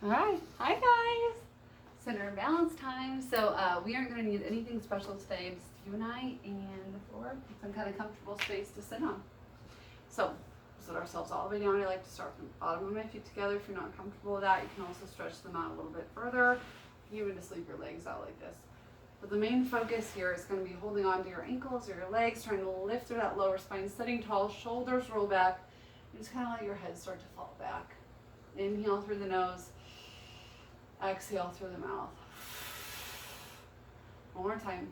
All right, hi guys. Center and balance time. So we aren't going to need anything special today. Just you and I and the floor, some kind of comfortable space to sit on. So sit ourselves all the way down. I like to start from the bottom of my feet together. If you're not comfortable with that, you can also stretch them out a little bit further. You can even just leave your legs out like this. But the main focus here is going to be holding on to your ankles or your legs, trying to lift through that lower spine, sitting tall, shoulders roll back, and just kind of let your head start to fall back. Inhale through the nose. Exhale through the mouth. One more time.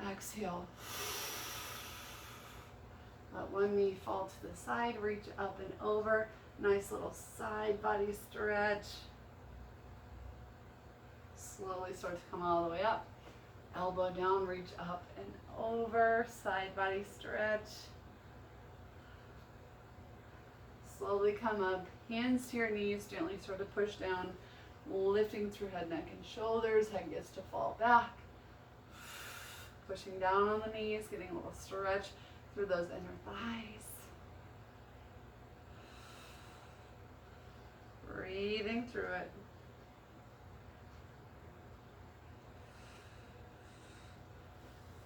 Exhale. Let one knee fall to the side, reach up and over. Nice little side body stretch. Slowly start to come all the way up. Elbow down, reach up and over. Side body stretch. Slowly come up, hands to your knees, gently sort of push down, lifting through head, neck, and shoulders. Head gets to fall back. Pushing down on the knees, getting a little stretch through those inner thighs. Breathing through it.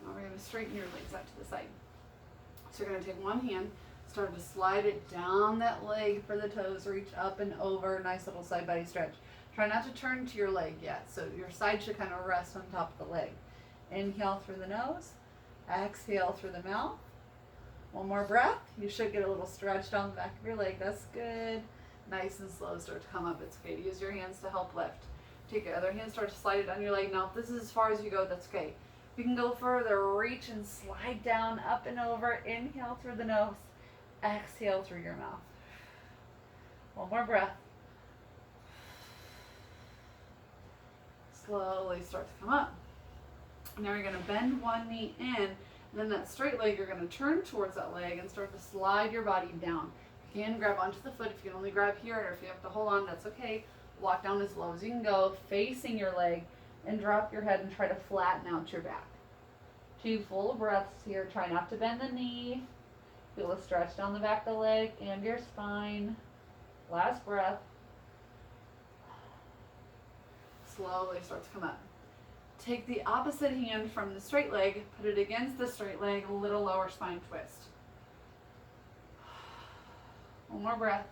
Now we're going to straighten your legs out to the side. So you're going to take one hand, start to slide it down that leg for the toes, reach up and over, nice little side body stretch. Try not to turn to your leg yet, so your side should kind of rest on top of the leg. Inhale through the nose, exhale through the mouth. One more breath. You should get a little stretch down the back of your leg. That's good. Nice and slow, start to come up. It's okay to use your hands to help lift. Take your other hand, start to slide it down your leg. Now, if this is as far as you go, that's okay. If you can go further, reach and slide down, up and over. Inhale through the nose. Exhale through your mouth. One more breath. Slowly start to come up. Now you're going to bend one knee in, and then that straight leg, you're going to turn towards that leg and start to slide your body down. You can grab onto the foot. If you can only grab here, or if you have to hold on, that's okay. Walk down as low as you can go, facing your leg, and drop your head and try to flatten out your back. 2 full breaths here. Try not to bend the knee. Feel a stretch down the back of the leg and your spine. Last breath. Slowly start to come up. Take the opposite hand from the straight leg, put it against the straight leg, a little lower spine twist. One more breath.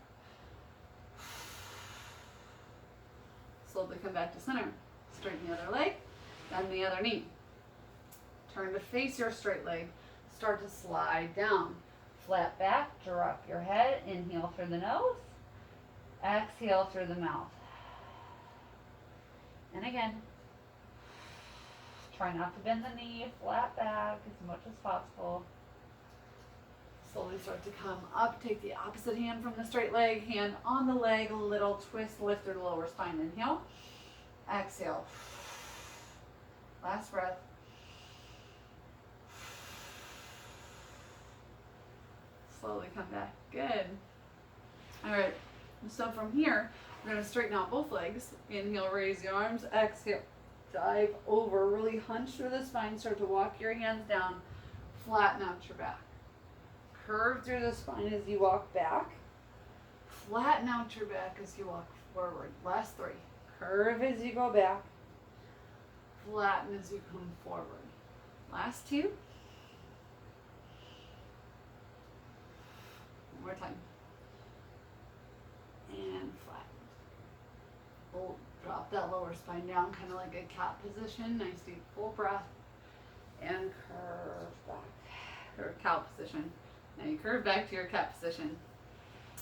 Slowly come back to center. Straighten the other leg, then the other knee. Turn to face your straight leg. Start to slide down. Flat back, drop your head, inhale through the nose, exhale through the mouth. And again, try not to bend the knee, flat back as much as possible. Slowly start to come up, take the opposite hand from the straight leg, hand on the leg, a little twist, lift through the lower spine, inhale, exhale. Last breath. Slowly come back. Good. All right. So from here, we're going to straighten out both legs. Inhale, raise your arms. Exhale, dive over. Really hunch through the spine. Start to walk your hands down. Flatten out your back. Curve through the spine as you walk back. Flatten out your back as you walk forward. Last 3. Curve as you go back. Flatten as you come forward. Last 2. One more time. And flatten. Hold, drop that lower spine down, kind of like a cat position. Nice deep full breath. And curve back. Or cow position. Now you curve back to your cat position.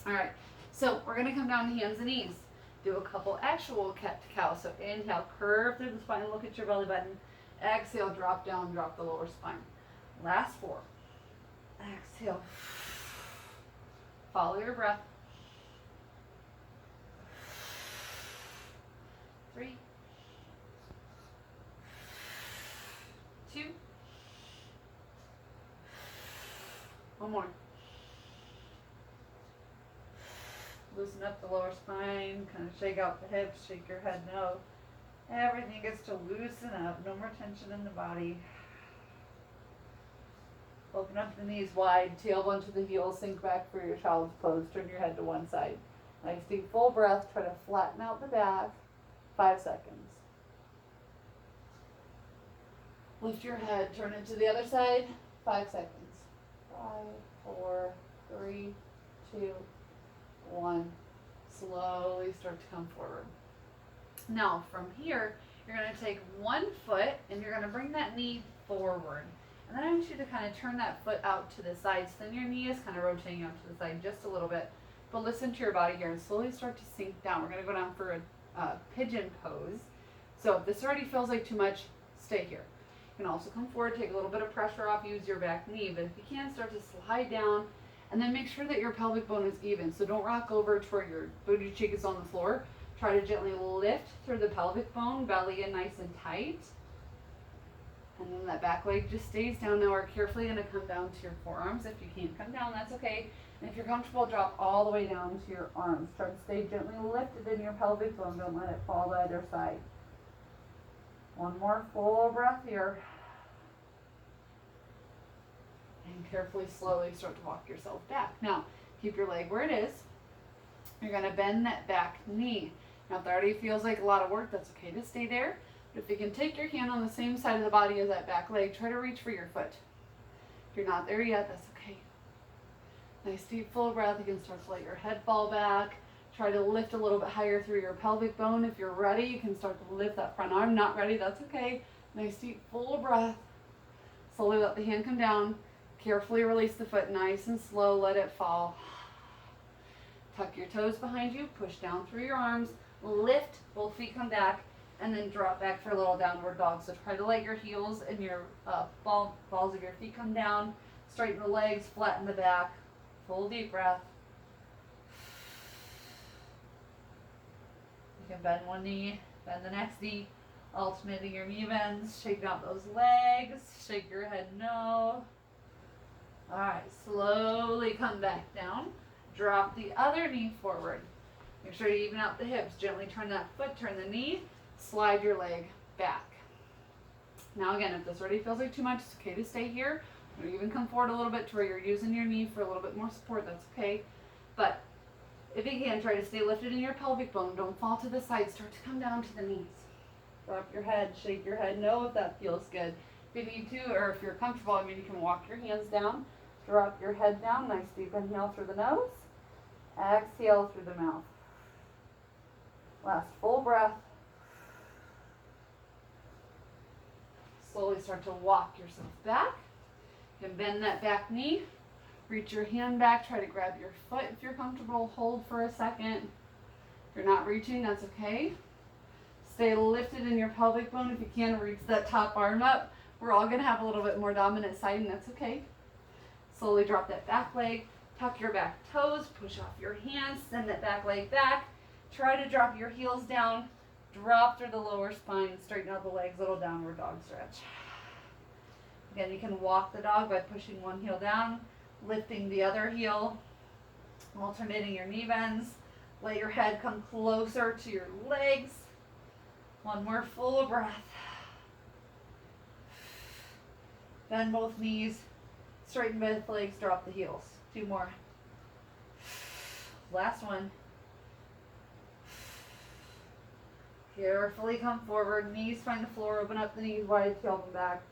Alright, so we're going to come down to hands and knees. Do a couple actual cat to cow. So inhale, curve through the spine, look at your belly button. Exhale, drop down, drop the lower spine. Last 4. Exhale. Follow your breath. 3, 2. One more. Loosen up the lower spine, kind of shake out the hips, shake your head no. Everything gets to loosen up, no more tension in the body. Open up the knees wide, tailbone to the heels, sink back for your child's pose. Turn your head to one side. Nice deep full breath. Try to flatten out the back. 5 seconds. Lift your head. Turn it to the other side. 5 seconds. 5, 4, 3, 2, 1. Slowly start to come forward. Now from here, you're going to take one foot and you're going to bring that knee forward. And then I want you to kind of turn that foot out to the side. So then your knee is kind of rotating out to the side just a little bit. But listen to your body here and slowly start to sink down. We're going to go down for a pigeon pose. So if this already feels like too much, stay here. You can also come forward, take a little bit of pressure off, use your back knee. But if you can, start to slide down and then make sure that your pelvic bone is even. So don't rock over to where your booty cheek is on the floor. Try to gently lift through the pelvic bone, belly in nice and tight. And then that back leg just stays down. Now we're carefully going to come down to your forearms. If you can't come down, that's okay. And if you're comfortable, drop all the way down to your arms. Try to stay gently lifted in your pelvic bone. Don't let it fall to either side. One more full breath here. And carefully, slowly start to walk yourself back. Now, keep your leg where it is. You're going to bend that back knee. Now, if that already feels like a lot of work, that's okay to stay there. But if you can take your hand on the same side of the body as that back leg, try to reach for your foot. If you're not there yet, that's okay. Nice deep full breath. You can start to let your head fall back. Try to lift a little bit higher through your pelvic bone. If you're ready, you can start to lift that front arm. Not ready, that's okay. Nice deep full breath. Slowly let the hand come down. Carefully release the foot, nice and slow. Let it fall. Tuck your toes behind you. Push down through your arms. Lift, both feet come back. And then drop back for a little downward dog. So try to let your heels and your balls of your feet come down. Straighten the legs, flatten the back. Full deep breath. You can bend one knee, bend the next knee. Alternating your knee bends. Shake out those legs. Shake your head no. Alright, slowly come back down. Drop the other knee forward. Make sure you even out the hips. Gently turn that foot, turn the knee. Slide your leg back. Now again, if this already feels like too much, it's okay to stay here. Or even come forward a little bit to where you're using your knee for a little bit more support, that's okay. But if you can, try to stay lifted in your pelvic bone. Don't fall to the side. Start to come down to the knees. Drop your head, shake your head. Know if that feels good. If you need to, or if you're comfortable, I mean, you can walk your hands down. Drop your head down. Nice deep inhale through the nose. Exhale through the mouth. Last full breath. Slowly start to walk yourself back. You can bend that back knee. Reach your hand back. Try to grab your foot if you're comfortable. Hold for a second. If you're not reaching, that's okay. Stay lifted in your pelvic bone. If you can, reach that top arm up. We're all going to have a little bit more dominant side, and that's okay. Slowly drop that back leg. Tuck your back toes. Push off your hands. Send that back leg back. Try to drop your heels down. Drop through the lower spine. Straighten out the legs. Little downward dog stretch. Again, you can walk the dog by pushing one heel down, lifting the other heel, alternating your knee bends. Let your head come closer to your legs. One more full breath. Bend both knees. Straighten both legs. Drop the heels. 2 more. Last one. Carefully come forward. Knees find the floor. Open up the knees wide. Tail them back.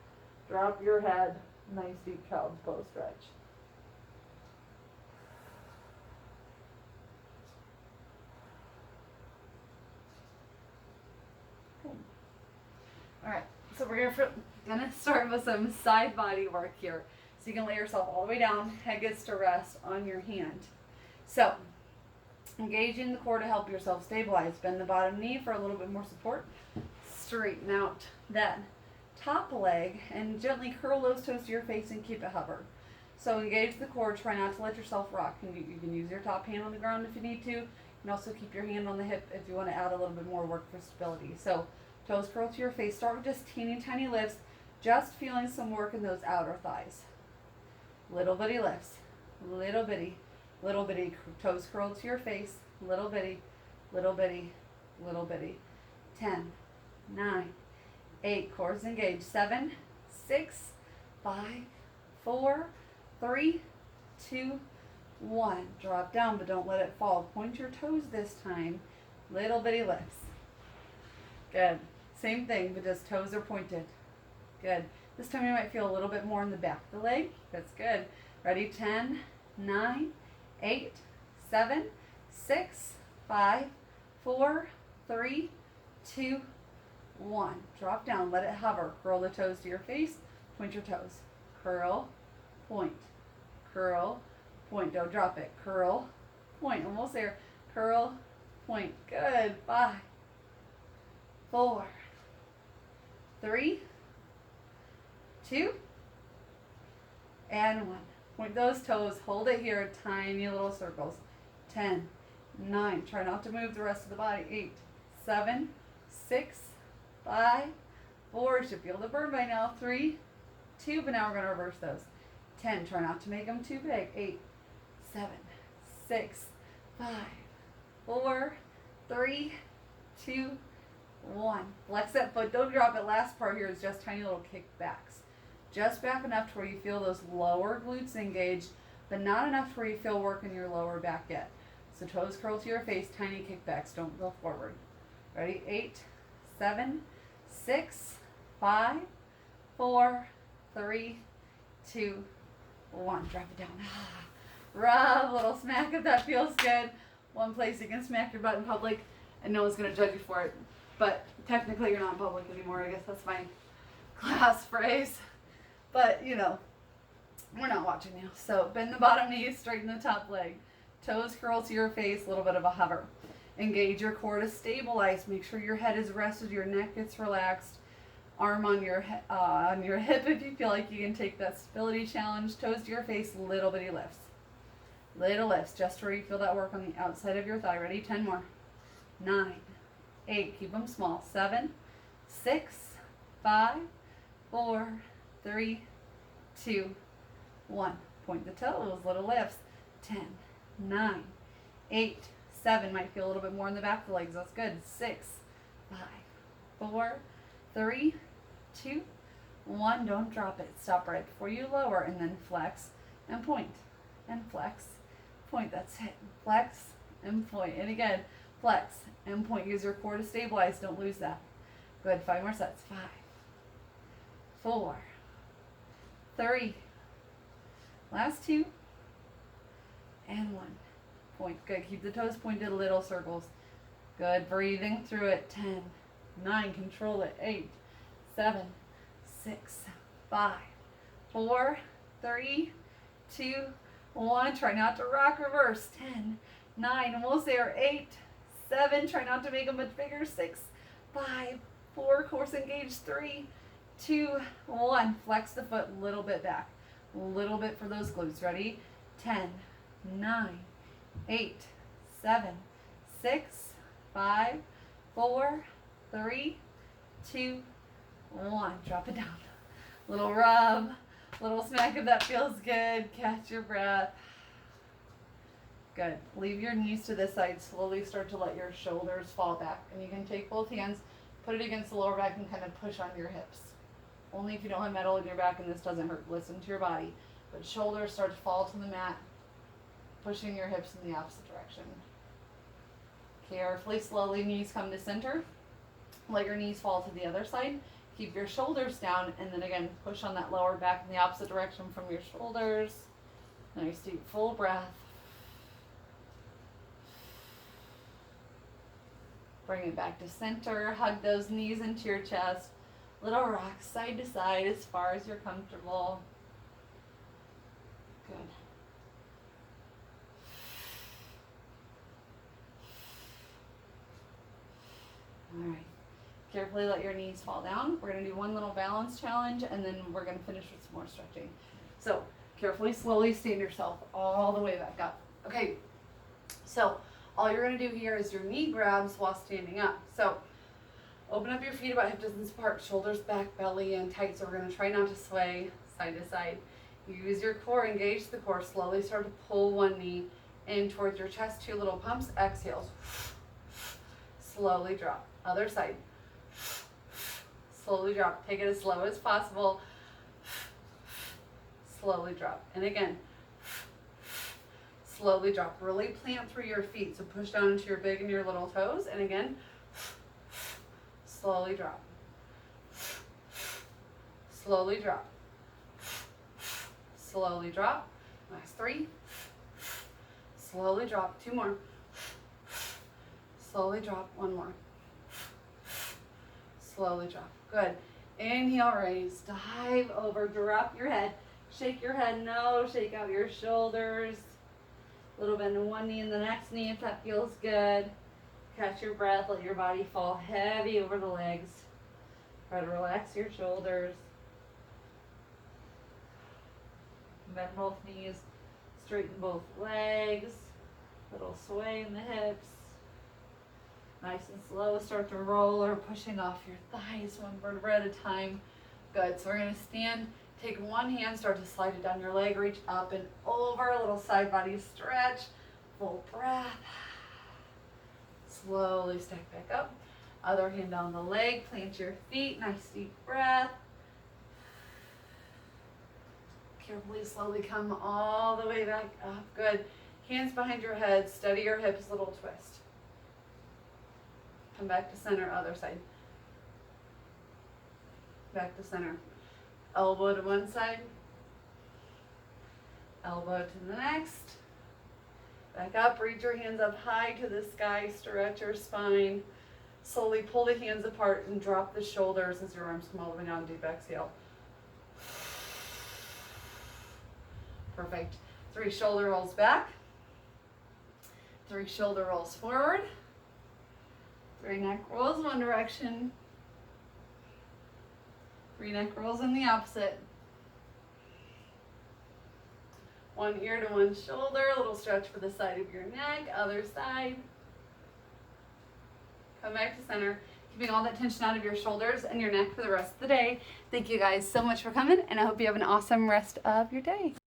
Drop your head. Nice deep child's pose stretch. Okay. All right. So we're gonna start with some side body work here. So you can lay yourself all the way down. Head gets to rest on your hand. So engaging the core to help yourself stabilize. Bend the bottom knee for a little bit more support. Straighten out that top leg and gently curl those toes to your face and keep it hover. So engage the core. Try not to let yourself rock. You can use your top hand on the ground if you need to. You can also keep your hand on the hip if you want to add a little bit more work for stability. So toes curl to your face. Start with just teeny tiny lifts. Just feeling some work in those outer thighs. Little bitty lifts. Little bitty. Little bitty. Toes curl to your face. Little bitty. Little bitty. Little bitty. 10, 9, 8, cores engaged. 7, 6, 5, 4, 3, 2, 1. Drop down, but don't let it fall. Point your toes this time. Little bitty lifts. Good. Same thing, but just toes are pointed. Good. This time you might feel a little bit more in the back of the leg. That's good. Ready? 10, 9, 8, 7, 6, 5, 4, 3, 2, 1. Drop down. Let it hover. Curl the toes to your face. Point your toes. Curl, point, curl, point. Don't drop it. Curl, point. Almost there. Curl, point. Good. 5, 4, 3, 2, and 1. Point those toes. Hold it here. Tiny little circles. 10, 9. Try not to move the rest of the body. 8, 7, 6, 5, 4. You should feel the burn by now. 3, 2. But now we're going to reverse those. 10. Try not to make them too big. 8, 7, 6, 5, 4, 3, 2, 1. Flex that foot. Don't drop it. Last part here is just tiny little kickbacks. Just back enough to where you feel those lower glutes engaged, but not enough to where you feel work in your lower back yet. So toes curl to your face, tiny kickbacks. Don't go forward. Ready? 8, 7, 6, 5, 4, 3, 2, 1. Drop it down. Rub, little smack if that feels good. One place you can smack your butt in public and no one's going to judge you for it. But technically you're not in public anymore. I guess that's my class phrase. But, you know, we're not watching you. So bend the bottom knee, straighten the top leg. Toes curl to your face, a little bit of a hover. Engage your core to stabilize. Make sure your head is rested, your neck gets relaxed. Arm on your hip if you feel like you can take that stability challenge. Toes to your face, little bitty lifts. Little lifts, just where you feel that work on the outside of your thigh. Ready? 10 more. 9, 8, keep them small. 7, 6, 5, 4, 3, 2, 1. Point the toes, little lifts. 10, 9, 8, 7. Might feel a little bit more in the back of the legs. That's good. 6, 5, 4, 3, 2, 1. Don't drop it. Stop right before you lower and then flex and point. And flex, point. That's it. Flex and point. And again, flex and point. Use your core to stabilize. Don't lose that. Good. 5 more sets. 5, 4, 3. Last 2. And 1. Point. Good. Keep the toes pointed. Little circles. Good. Breathing through it. 10, 9. Control it. 8, 7, 6, 5, 4, 3, 2, 1. Try not to rock reverse. 10, 9. Almost there. 8, 7. Try not to make them much bigger. 6, 5, 4. Core engaged. 3, 2, 1. Flex the foot a little bit back. A little bit for those glutes. Ready? 10, 9, 8, 7, 6, 5, 4, 3, 2, 1. Drop it down. Little rub. Little smack if that feels good. Catch your breath. Good. Leave your knees to this side. Slowly start to let your shoulders fall back. And you can take both hands, put it against the lower back and kind of push on your hips. Only if you don't have metal in your back and this doesn't hurt. Listen to your body. But shoulders start to fall to the mat, pushing your hips in the opposite direction. Carefully, slowly, knees come to center. Let your knees fall to the other side. Keep your shoulders down, and then again, push on that lower back in the opposite direction from your shoulders. Nice deep full breath. Bring it back to center. Hug those knees into your chest. Little rock side to side as far as you're comfortable. Good. All right. Carefully let your knees fall down. We're going to do one little balance challenge, and then we're going to finish with some more stretching. So carefully, slowly stand yourself all the way back up. Okay, so all you're going to do here is your knee grabs while standing up. So open up your feet about hip distance apart, shoulders back, belly in tight. So we're going to try not to sway side to side. Use your core, engage the core. Slowly start to pull one knee in towards your chest. 2 little pumps. Exhales. Slowly drop. Other side. Slowly drop. Take it as slow as possible. Slowly drop. And again. Slowly drop. Really plant through your feet. So push down into your big and your little toes. And again, slowly drop. Slowly drop. Slowly drop. Nice. 3. Slowly drop. 2 more. Slowly drop. 1 more. Slowly drop. Good. Inhale, raise. Dive over. Drop your head. Shake your head. No. Shake out your shoulders. A little bend in one knee and the next knee if that feels good. Catch your breath. Let your body fall heavy over the legs. Try to relax your shoulders. Bend both knees. Straighten both legs. Little sway in the hips. Nice and slow. Start to roll or pushing off your thighs 1 vertebra at a time. Good. So we're going to stand. Take one hand, start to slide it down your leg, reach up and over, a little side body stretch, full breath. Slowly stack back up. Other hand down the leg, plant your feet, nice deep breath. Carefully, slowly come all the way back up. Good. Hands behind your head, steady your hips, little twist. Come back to center, other side. Back to center. Elbow to one side, elbow to the next. Back up, reach your hands up high to the sky, stretch your spine. Slowly pull the hands apart and drop the shoulders as your arms come all the way down, deep exhale. Perfect. 3 shoulder rolls back. 3 shoulder rolls forward. 3 neck rolls one direction. 3 neck rolls in the opposite. 1 ear to 1 shoulder, a little stretch for the side of your neck, other side. Come back to center, keeping all that tension out of your shoulders and your neck for the rest of the day. Thank you guys so much for coming, and I hope you have an awesome rest of your day.